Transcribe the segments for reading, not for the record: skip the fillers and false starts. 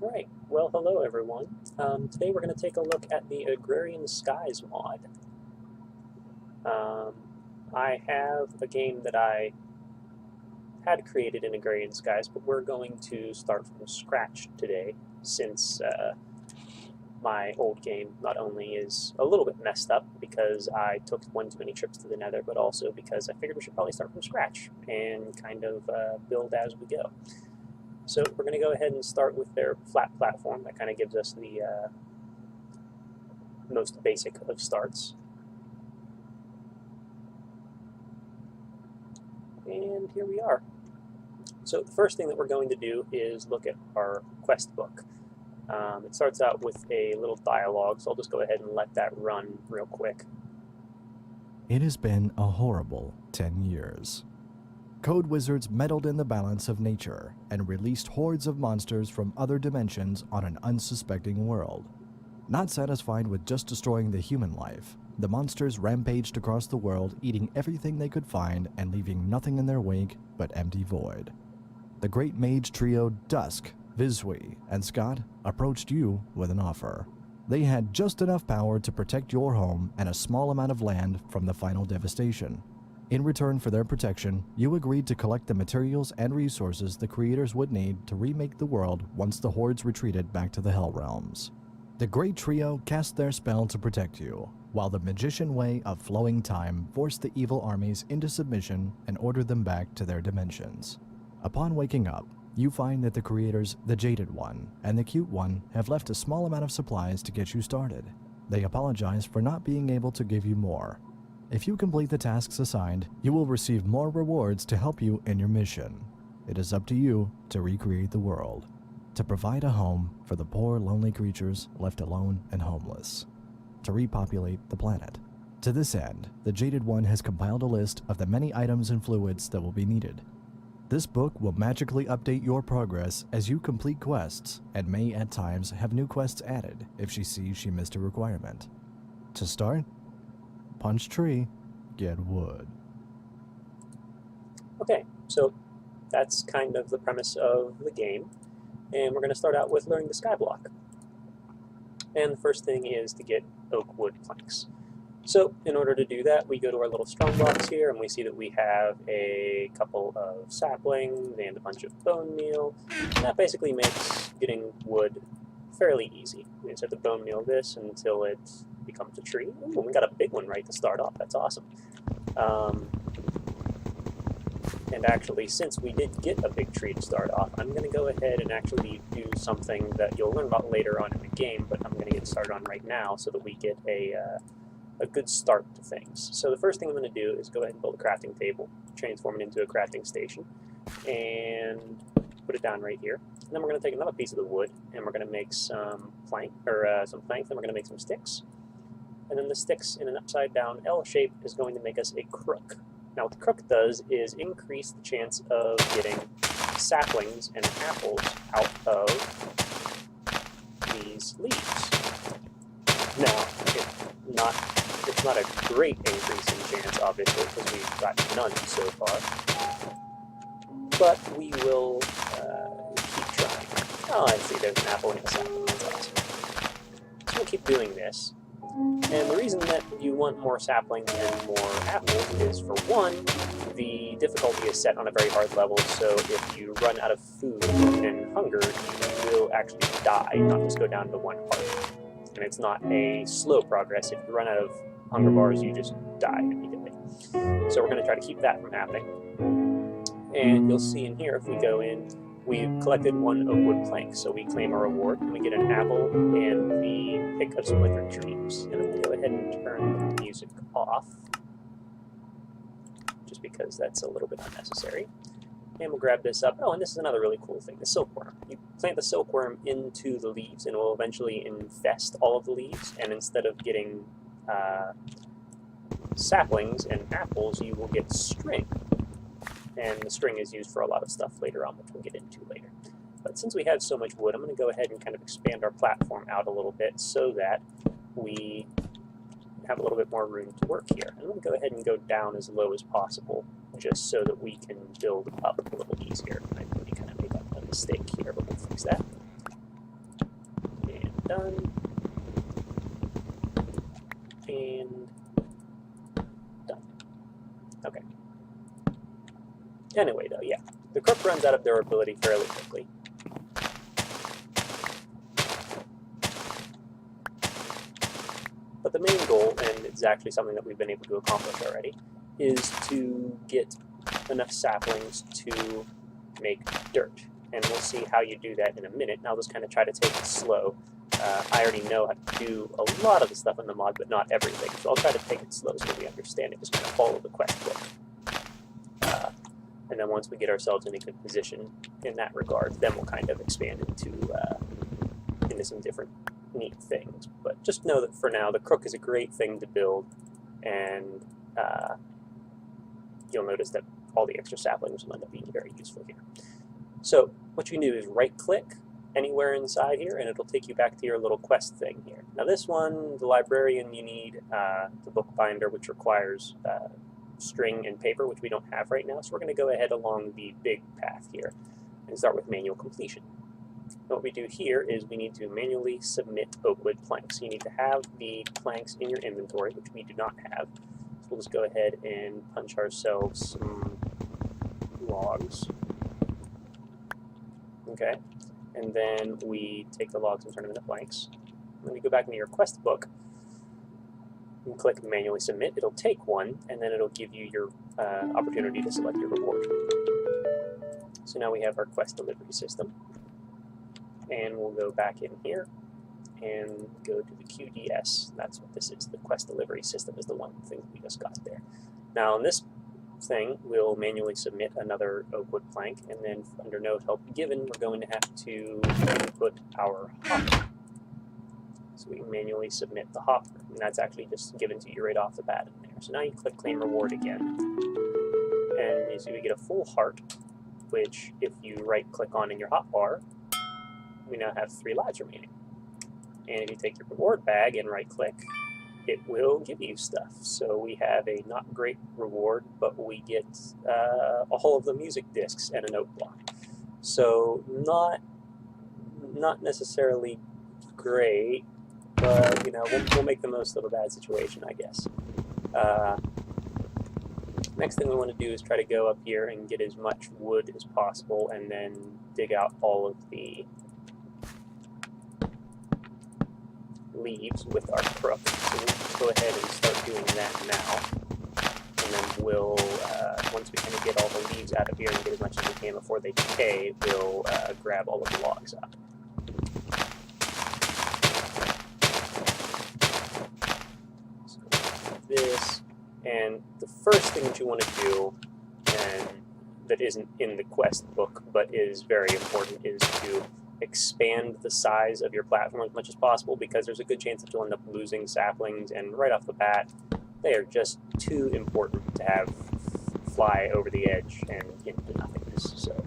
Alright, well hello everyone. Today we're going to take a look at the Agrarian Skies mod. Um, I have a game that I had created in Agrarian Skies, but we're going to start from scratch today since my old game not only is a little bit messed up because I took one too many trips to the Nether, but also because I figured we should probably start from scratch and kind of build as we go. So we're going to go ahead and start with their flat platform. That kind of gives us the most basic of starts. And here we are. So the first thing that we're going to do is look at our quest book. It starts out with a little dialogue, so I'll just go ahead and let that run real quick. It has been a horrible 10 years. Code wizards meddled in the balance of nature and released hordes of monsters from other dimensions on an unsuspecting world. Not satisfied with just destroying the human life, the monsters rampaged across the world, eating everything they could find and leaving nothing in their wake but empty void. The great mage trio Dusk, Vizwi, and Scott approached you with an offer. They had just enough power to protect your home and a small amount of land from the final devastation. In return for their protection, you agreed to collect the materials and resources the creators would need to remake the world once the hordes retreated back to the Hell Realms. The Great Trio cast their spell to protect you, while the magician way of flowing time forced the evil armies into submission and ordered them back to their dimensions. Upon waking up, you find that the creators, the Jaded One and the Cute One, have left a small amount of supplies to get you started. They apologize for not being able to give you more. If you complete the tasks assigned, you will receive more rewards to help you in your mission. It is up to you to recreate the world, to provide a home for the poor, lonely creatures left alone and homeless, to repopulate the planet. To this end, the Jaded One has compiled a list of the many items and fluids that will be needed. This book will magically update your progress as you complete quests, and may at times have new quests added if she sees she missed a requirement. To start, punch tree, get wood. Okay, so that's kind of the premise of the game. And we're going to start out with learning the skyblock. And the first thing is to get oak wood planks. So in order to do that, we go to our little strong blocks here, and we see that we have a couple of saplings and a bunch of bone meal. And that basically makes getting wood fairly easy. We just have to bone meal this until it becomes a tree. Ooh, we got a big one right to start off. That's awesome. And actually, since we did get a big tree to start off, I'm going to go ahead and actually do something that you'll learn about later on in the game, but I'm going to get started on right now so that we get a good start to things. So the first thing I'm going to do is go ahead and build a crafting table, transform it into a crafting station, and put it down right here. And then we're going to take another piece of the wood, and we're going to make some planks, then we're going to make some sticks. And then the sticks in an upside down L shape is going to make us a crook. Now what the crook does is increase the chance of getting saplings and apples out of these leaves. Now, it's not a great increase in chance, obviously, because we've got none so far. But we will keep trying. Oh, I see there's an apple and a sapling. That's awesome. So we'll keep doing this. And the reason that you want more saplings and more apples is, for one, the difficulty is set on a very hard level, so if you run out of food and hunger, you will actually die, not just go down to 1 heart. And it's not a slow progress. If you run out of hunger bars, you just die immediately. So we're going to try to keep that from happening. And you'll see in here, if we go in, we've collected 1 oak wood plank, so we claim our reward, and we get an apple and the pick of some withered dreams. And I'm going to go ahead and turn the music off, just because that's a little bit unnecessary. And we'll grab this up. Oh, and this is another really cool thing, the silkworm. You plant the silkworm into the leaves, and it will eventually infest all of the leaves, and instead of getting saplings and apples, you will get string. And the string is used for a lot of stuff later on, which we'll get into later. But since we have so much wood, I'm going to go ahead and kind of expand our platform out a little bit so that we have a little bit more room to work here. I'm going to go ahead and go down as low as possible, just so that we can build up a little easier. I really kind of made a mistake here, but we'll fix that. done. And done. Okay. Anyway, though, yeah. The crook runs out of durability fairly quickly. But the main goal, and it's actually something that we've been able to accomplish already, is to get enough saplings to make dirt. And we'll see how you do that in a minute. And I'll just kind of try to take it slow. I already know how to do a lot of the stuff in the mod, but not everything. So I'll try to take it slow so that we understand it. Just kind of follow the quest book. And then once we get ourselves in a good position in that regard, then we'll kind of expand into some different neat things. But just know that for now, the crook is a great thing to build, and you'll notice that all the extra saplings will end up being very useful here. So what you can do is right-click anywhere inside here, and it'll take you back to your little quest thing here. Now this one, the librarian, you need the bookbinder, which requires string and paper, which we don't have right now, so we're going to go ahead along the big path here and start with manual completion. What we do here is we need to manually submit oakwood planks. You need to have the planks in your inventory, which we do not have. So we'll just go ahead and punch ourselves some logs. Okay, and then we take the logs and turn them into planks. And then we go back into your quest book and click manually submit. It'll take one, and then it'll give you your opportunity to select your reward. So now we have our quest delivery system. And we'll go back in here and go to the QDS. That's what this is. The quest delivery system is the one thing we just got there. Now in this thing, we'll manually submit another oakwood plank, and then under no help given, we're going to have to input our hopper. So we manually submit the hopper, and that's actually just given to you right off the bat in there. So now you click claim reward again, and you see we get a full heart, which if you right click on in your hotbar, we now have 3 lives remaining. And if you take your reward bag and right click, it will give you stuff. So we have a not great reward, but we get all of the music discs and a note block. So not necessarily great, but you know, we'll make the most of a bad situation, I guess. Next thing we want to do is try to go up here and get as much wood as possible, and then dig out all of the leaves with our crook. So we'll just go ahead and start doing that now. And then we'll, once we kind of get all the leaves out of here and get as much as we can before they decay, we'll grab all of the logs up. So like this. And the first thing that you want to do, and that isn't in the quest book but is very important, is to expand the size of your platform as much as possible, because there's a good chance that you'll end up losing saplings, and right off the bat, they are just too important to have fly over the edge and into nothingness. So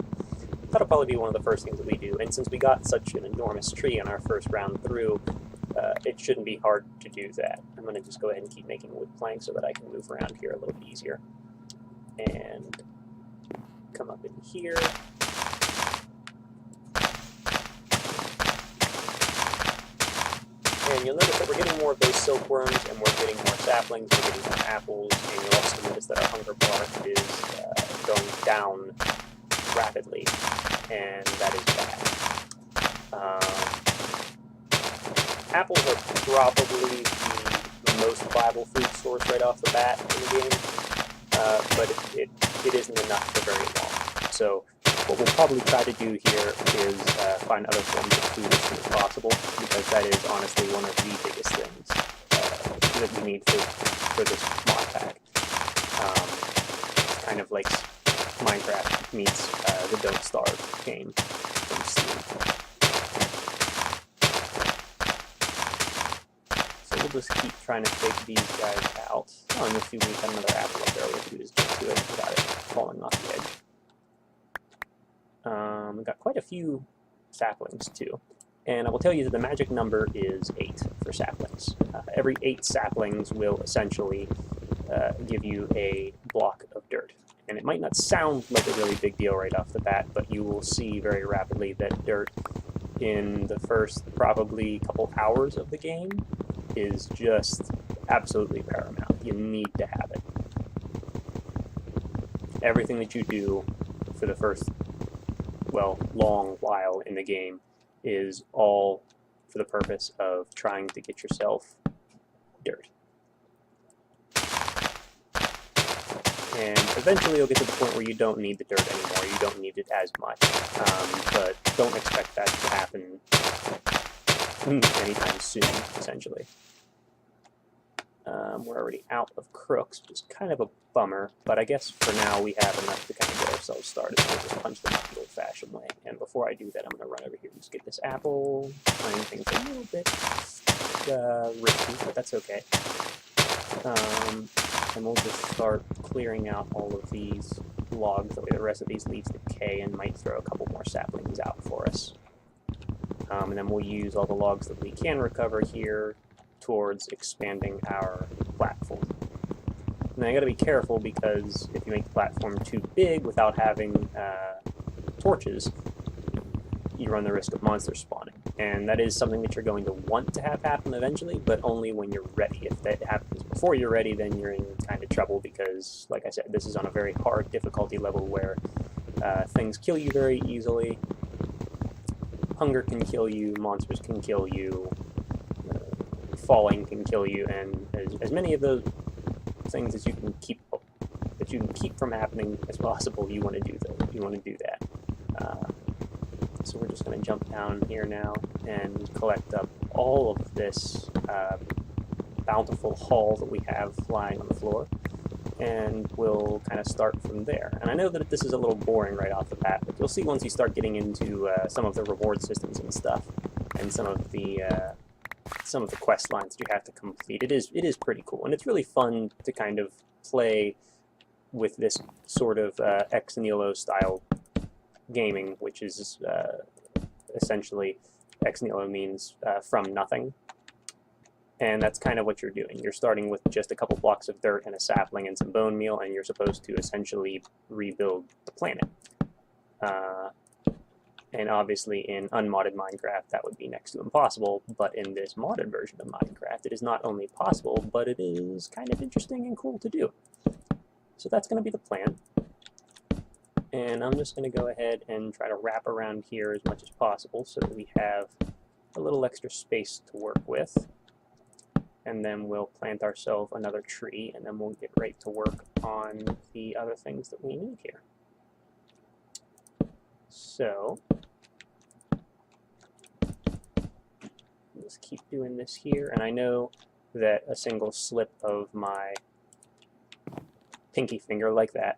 that'll probably be one of the first things that we do, and since we got such an enormous tree on our first round through, it shouldn't be hard to do that. I'm going to just go ahead and keep making wood planks so that I can move around here a little bit easier. And come up in here. And you'll notice that we're getting more of those silkworms, and we're getting more saplings, we're getting more apples, and you'll also notice that our hunger bar is going down rapidly, and that is bad. Apples are probably the most viable food source right off the bat in the game, but it isn't enough for very long. So what we'll probably try to do here is find other forms of food as soon as possible, because that is honestly one of the biggest things that we need for this mod pack. It's kind of like Minecraft meets the Don't Starve game from Steam. So we'll just keep trying to take these guys out. Oh, and if you leave another apple up there, all we have to do is get to it without it falling off the edge. We've got quite a few saplings too, and I will tell you that the magic number is 8 for saplings. Every 8 saplings will essentially give you a block of dirt, and it might not sound like a really big deal right off the bat, but you will see very rapidly that dirt in the first probably couple hours of the game is just absolutely paramount. You need to have it. Everything that you do for the first, well, long while in the game is all for the purpose of trying to get yourself dirt. And eventually you'll get to the point where you don't need the dirt anymore, you don't need it as much, but don't expect that to happen anytime soon, essentially. We're already out of crooks, which is kind of a bummer, but I guess for now we have enough to kind of get ourselves started, so we'll just punch them out the old-fashioned way. And before I do that, I'm going to run over here and just get this apple, playing things a little bit risky, but that's okay. And we'll just start clearing out all of these logs, that way the rest of these leaves decay and might throw a couple more saplings out for us. And then we'll use all the logs that we can recover here towards expanding our platform. Now I gotta be careful, because if you make the platform too big without having torches, you run the risk of monsters spawning. And that is something that you're going to want to have happen eventually, but only when you're ready. If that happens before you're ready, then you're in kind of trouble, because, like I said, this is on a very hard difficulty level where things kill you very easily. Hunger can kill you, monsters can kill you, falling can kill you, and as many of those things as you can keep from happening as possible, you want to do that. So we're just going to jump down here now and collect up all of this bountiful haul that we have flying on the floor, and we'll kind of start from there. And I know that this is a little boring right off the bat, but you'll see once you start getting into some of the reward systems and stuff, and some of the quest lines that you have to complete. It is pretty cool, and it's really fun to kind of play with this sort of ex nihilo style gaming, which is essentially, ex nihilo means from nothing, and that's kind of what you're doing. You're starting with just a couple blocks of dirt and a sapling and some bone meal, and you're supposed to essentially rebuild the planet. And obviously in unmodded Minecraft that would be next to impossible, but in this modded version of Minecraft it is not only possible, but it is kind of interesting and cool to do. So that's going to be the plan. And I'm just going to go ahead and try to wrap around here as much as possible so that we have a little extra space to work with. And then we'll plant ourselves another tree, and then we'll get right to work on the other things that we need here. So, just keep doing this here, and I know that a single slip of my pinky finger like that,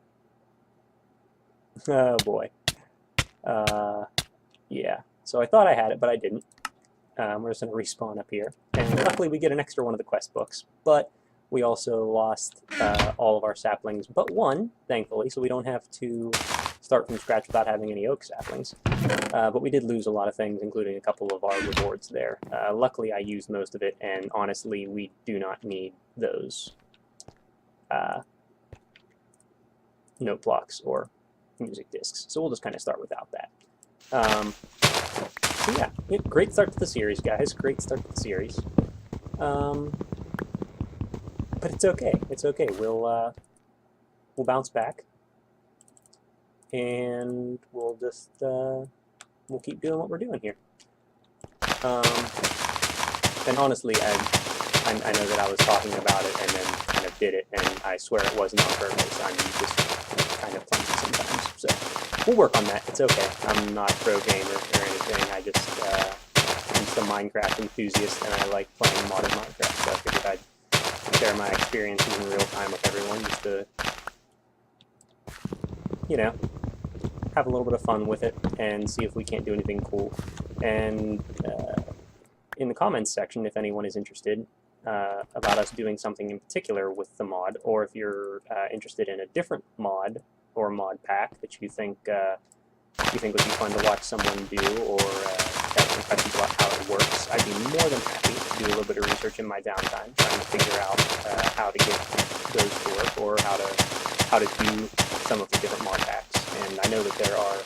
oh boy, yeah, so I thought I had it, but I didn't. We're just going to respawn up here, and luckily we get an extra one of the quest books, but we also lost all of our saplings but one, thankfully, so we don't have to start from scratch without having any oak saplings. But we did lose a lot of things, including a couple of our rewards there. Luckily, I used most of it, and honestly, we do not need those note blocks or music discs, so we'll just kind of start without that. So yeah, great start to the series, guys. Great start to the series. But it's okay. It's okay. We'll bounce back, and we'll just we'll keep doing what we're doing here. And honestly, I know that I was talking about it and then kind of did it, and I swear it wasn't on purpose. I'm just kind of clumsy sometimes. So we'll work on that. It's okay. I'm not a pro gamer or anything. I'm just a Minecraft enthusiast, and I like playing modded Minecraft. So I figured I'd share my experiences in real time with everyone, just to, you know, have a little bit of fun with it and see if we can't do anything cool. And in the comments section, if anyone is interested about us doing something in particular with the mod, or if you're interested in a different mod or mod pack that you think would be fun to watch someone do, or have some questions about how it works, I'd be more than happy to do a little bit of research in my downtime, trying to figure out how to get those to work, or how to do some of the different mod packs. And I know that there are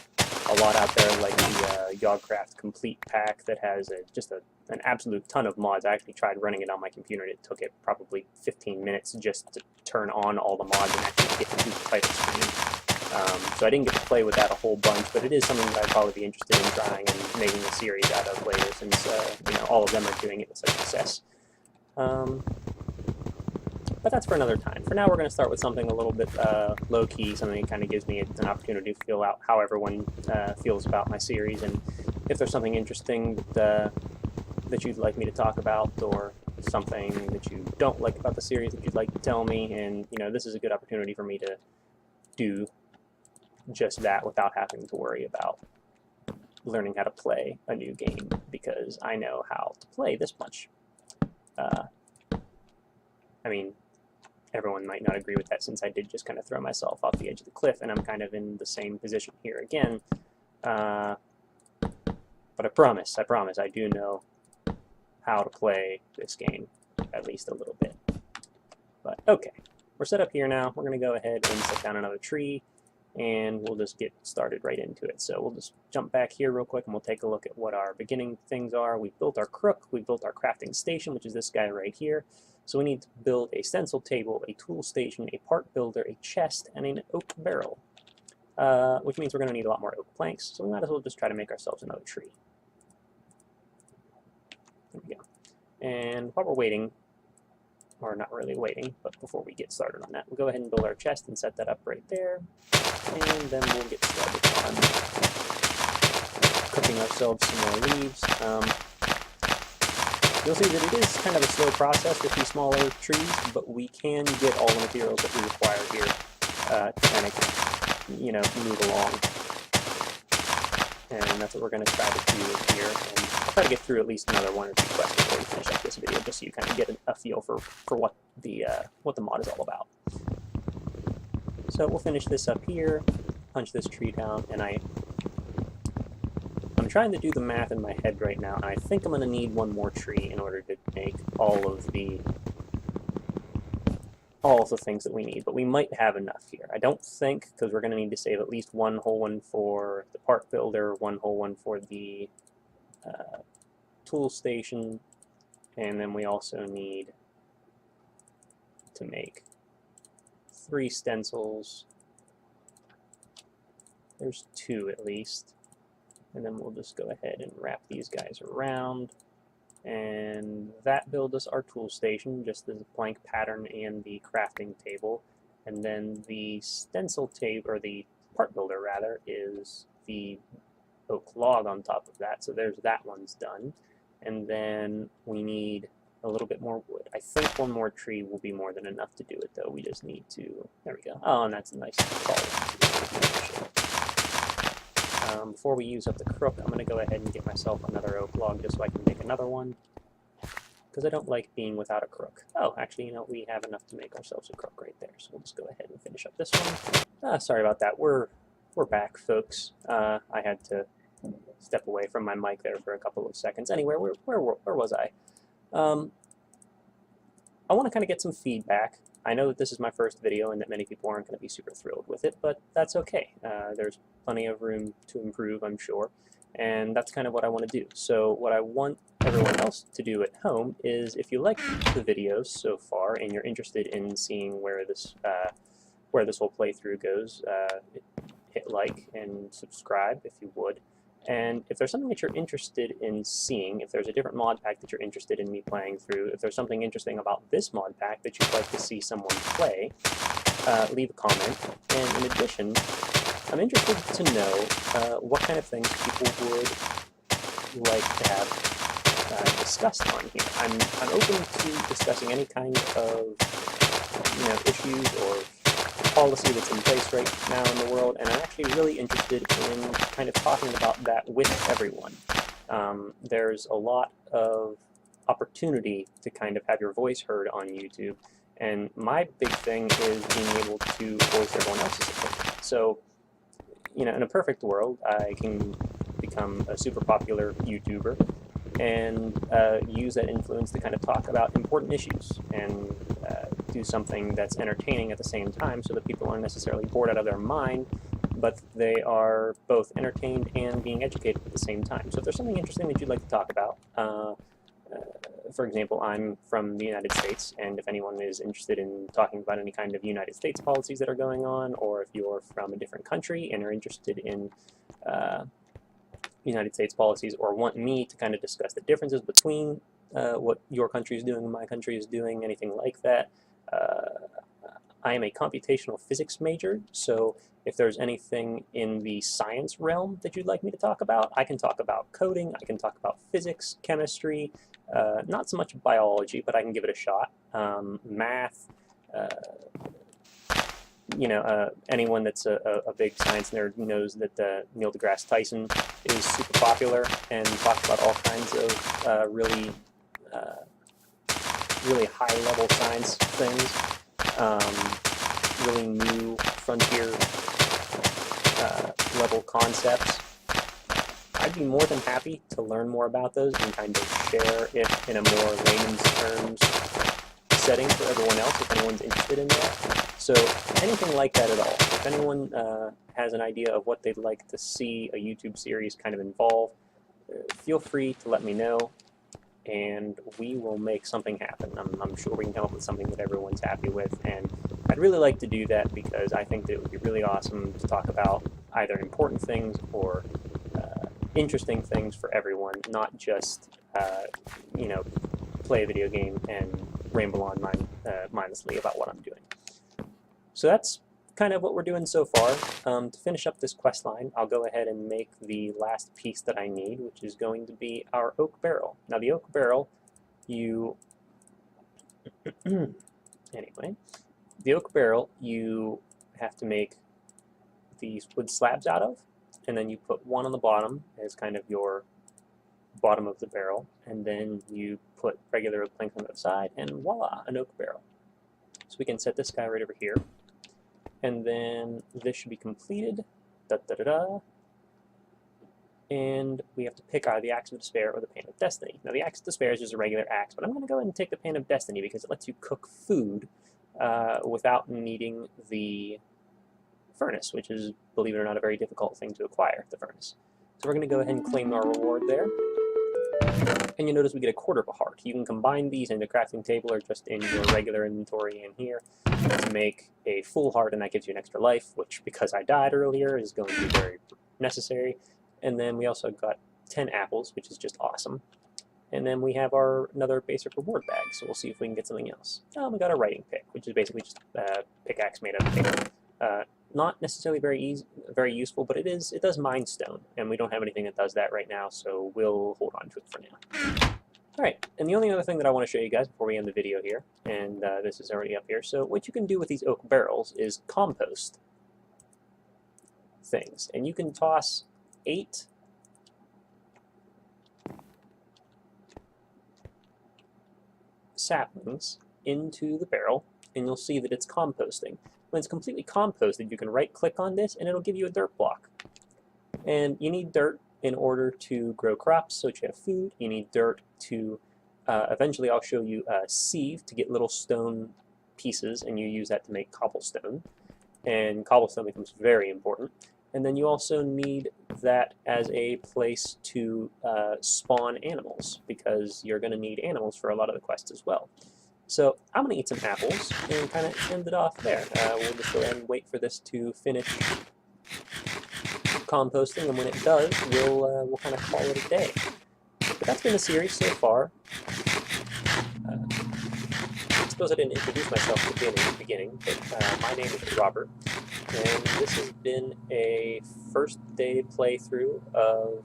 a lot out there, like the Yogcraft Complete Pack that has an absolute ton of mods. I actually tried running it on my computer, and it took it probably 15 minutes just to turn on all the mods and actually get to the title screen. So I didn't get to play with that a whole bunch, but it is something that I'd probably be interested in trying and making a series out of later, since all of them are doing it with such success. But that's for another time. For now, we're going to start with something a little bit low-key, something that kind of gives me an opportunity to feel out how everyone feels about my series, and if there's something interesting that you'd like me to talk about, or something that you don't like about the series that you'd like to tell me. And this is a good opportunity for me to do just that without having to worry about learning how to play a new game, because I know how to play this much. I mean, everyone might not agree with that, since I did just kind of throw myself off the edge of the cliff, and I'm kind of in the same position here again. But I promise, I do know how to play this game, at least a little bit. But okay, we're set up here now. We're going to go ahead and set down another tree, and we'll just get started right into it. So we'll just jump back here real quick, and we'll take a look at what our beginning things are. We built our crook, we built our crafting station, which is this guy right here. So we need to build a stencil table, a tool station, a part builder, a chest, and an oak barrel, which means we're going to need a lot more oak planks, so we might as well just try to make ourselves another tree. There we go. And while we're waiting, or not really waiting, but before we get started on that, we'll go ahead and build our chest and set that up right there, and then we'll get started on cooking ourselves some more leaves. You'll see that it is kind of a slow process with these smaller trees, but we can get all the materials that we require here to kind of, move along. And that's what we're going to try to do here. And I'll try to get through at least another one or two quests before we finish up this video, just so you kind of get a feel for what the mod is all about. So we'll finish this up here, punch this tree down, and I'm trying to do the math in my head right now, and I think I'm going to need one more tree in order to make all of the things that we need, but we might have enough here. I don't think, because we're going to need to save at least one whole one for the part builder, one whole one for the tool station, and then we also need to make 3 stencils. There's 2 at least. And then we'll just go ahead and wrap these guys around. And that builds us our tool station, just the plank pattern and the crafting table. And then the stencil table, or the part builder rather, is the oak log on top of that. So there's that one's done. And then we need a little bit more wood. I think one more tree will be more than enough to do it, though. We just need to, there we go. Oh, and that's a nice tall one. Before we use up the crook, I'm going to go ahead and get myself another oak log just so I can make another one, because I don't like being without a crook. Oh, actually, we have enough to make ourselves a crook right there, so we'll just go ahead and finish up this one. Sorry about that. We're back, folks. I had to step away from my mic there for a couple of seconds. Anyway, where was I? I want to kind of get some feedback. I know that this is my first video and that many people aren't going to be super thrilled with it, but that's okay. There's plenty of room to improve, I'm sure, and that's kind of what I want to do. So what I want everyone else to do at home is, if you like the videos so far and you're interested in seeing where this whole playthrough goes, hit like and subscribe if you would. And if there's something that you're interested in seeing, if there's a different mod pack that you're interested in me playing through, if there's something interesting about this mod pack that you'd like to see someone play, leave a comment. And in addition, I'm interested to know what kind of things people would like to have discussed on here. I'm open to discussing any kind of issues or policy that's in place right now in the world, and I'm actually really interested in kind of talking about that with everyone. There's a lot of opportunity to kind of have your voice heard on YouTube, and my big thing is being able to voice everyone else's opinion. So, in a perfect world, I can become a super popular YouTuber and use that influence to kind of talk about important issues and do something that's entertaining at the same time, so that people aren't necessarily bored out of their mind, but they are both entertained and being educated at the same time. So if there's something interesting that you'd like to talk about, for example, I'm from the United States, and if anyone is interested in talking about any kind of United States policies that are going on, or if you're from a different country and are interested in United States policies, or want me to kind of discuss the differences between what your country is doing and my country is doing, anything like that, I am a computational physics major, so if there's anything in the science realm that you'd like me to talk about, I can talk about coding, I can talk about physics, chemistry, not so much biology, but I can give it a shot, math, anyone that's a big science nerd knows that Neil deGrasse Tyson is super popular and talks about all kinds of really high-level science things, really new frontier level concepts. I'd be more than happy to learn more about those and kind of share it in a more layman's terms setting for everyone else if anyone's interested in that. So anything like that at all. If anyone has an idea of what they'd like to see a YouTube series kind of involve, feel free to let me know, and we will make something happen. I'm sure we can come up with something that everyone's happy with, and I'd really like to do that because I think that it would be really awesome to talk about either important things or interesting things for everyone, not just play a video game and ramble on mindlessly about what I'm doing. So that's kind of what we're doing so far. To finish up this quest line, I'll go ahead and make the last piece that I need, which is going to be our oak barrel. Now the oak barrel, you have to make these wood slabs out of, and then you put one on the bottom as kind of your bottom of the barrel, and then you put regular planks on the side, and voila, an oak barrel. So we can set this guy right over here, and then this should be completed. And we have to pick either the Axe of Despair or the Pan of Destiny. Now the Axe of Despair is just a regular axe, but I'm going to go ahead and take the Pan of Destiny because it lets you cook food without needing the furnace, which is, believe it or not, a very difficult thing to acquire, the furnace. So we're going to go ahead and claim our reward there. And you notice we get a quarter of a heart. You can combine these in the crafting table or just in your regular inventory in here to make a full heart, and that gives you an extra life, which, because I died earlier, is going to be very necessary. And then we also got 10 apples, which is just awesome. And then we have another basic reward bag, so we'll see if we can get something else. We got a writing pick, which is basically just a pickaxe made out of paper. Not necessarily very useful, but it does mine stone, and we don't have anything that does that right now, so we'll hold on to it for now. Alright, and the only other thing that I want to show you guys before we end the video here, and this is already up here, so what you can do with these oak barrels is compost things, and you can toss 8 saplings into the barrel, and you'll see that it's composting. When it's completely composted, you can right-click on this, and it'll give you a dirt block. And you need dirt in order to grow crops, so that you have food. You need dirt to, eventually I'll show you a sieve to get little stone pieces, and you use that to make cobblestone. And cobblestone becomes very important. And then you also need that as a place to spawn animals, because you're going to need animals for a lot of the quests as well. So I'm going to eat some apples and kind of end it off there. We'll just go ahead and wait for this to finish composting, and when it does, we'll kind of call it a day. But that's been the series so far. I suppose I didn't introduce myself at the beginning, but my name is Robert, and this has been a first day playthrough of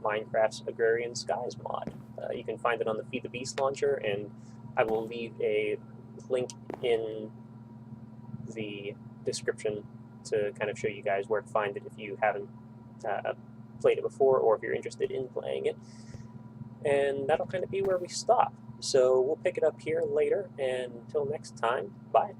Minecraft's Agrarian Skies mod. You can find it on the Feed the Beast launcher, and I will leave a link in the description to kind of show you guys where to find it if you haven't played it before, or if you're interested in playing it. And that'll kind of be where we stop. So we'll pick it up here later, and until next time, bye.